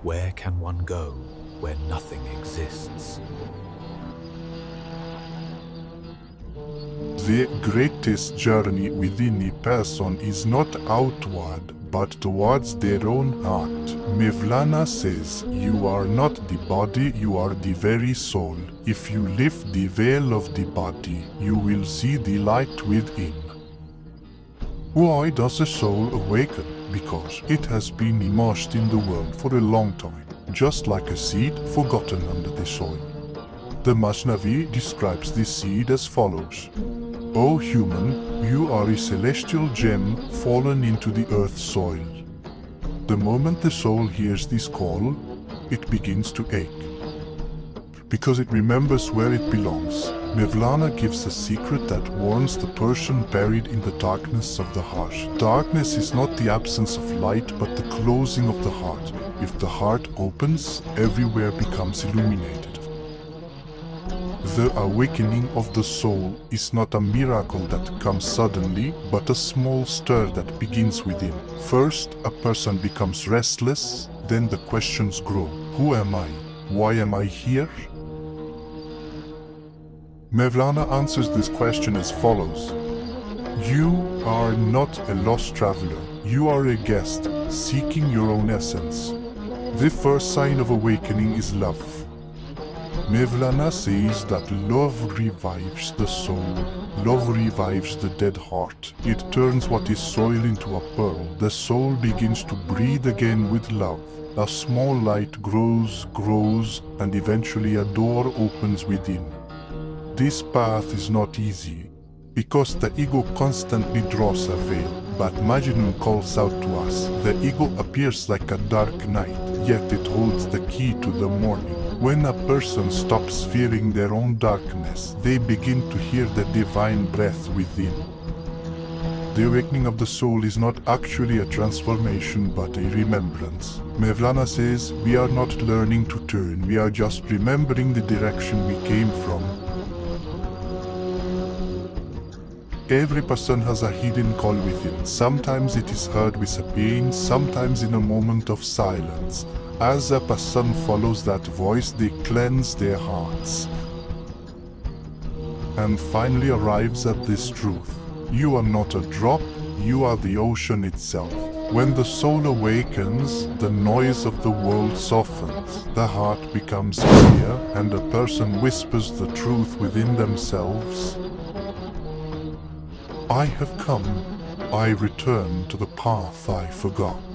Where can one go where nothing exists? The greatest journey within a person is not outward, but towards their own heart. Mevlana says, "You are not the body, you are the very soul. If you lift the veil of the body, you will see the light within." Why does a soul awaken? Because it has been immersed in the world for a long time, just like a seed forgotten under the soil. The Masnavi describes this seed as follows. O human, you are a celestial gem fallen into the earth's soil. The moment the soul hears this call, it begins to ache, because it remembers where it belongs. Mevlana gives a secret that warns the person buried in the darkness of the heart. Darkness is not the absence of light, but the closing of the heart. If the heart opens, everywhere becomes illuminated. The awakening of the soul is not a miracle that comes suddenly, but a small stir that begins within. First, a person becomes restless, then the questions grow. Who am I? Why am I here? Mevlana answers this question as follows. You are not a lost traveler. You are a guest, seeking your own essence. The first sign of awakening is love. Mevlana says that love revives the soul. Love revives the dead heart. It turns what is soil into a pearl. The soul begins to breathe again with love. A small light grows, and eventually a door opens within. This path is not easy, because the ego constantly draws a veil. But Majnun calls out to us. The ego appears like a dark night, yet it holds the key to the morning. When a person stops fearing their own darkness, they begin to hear the divine breath within. The awakening of the soul is not actually a transformation, but a remembrance. Mevlana says, we are not learning to turn, we are just remembering the direction we came from. Every person has a hidden call within. Sometimes it is heard with a pain, sometimes in a moment of silence. As a person follows that voice, they cleanse their hearts and finally arrives at this truth. You are not a drop, you are the ocean itself. When the soul awakens, the noise of the world softens, the heart becomes clear, and a person whispers the truth within themselves. I have come, I return to the path I forgot.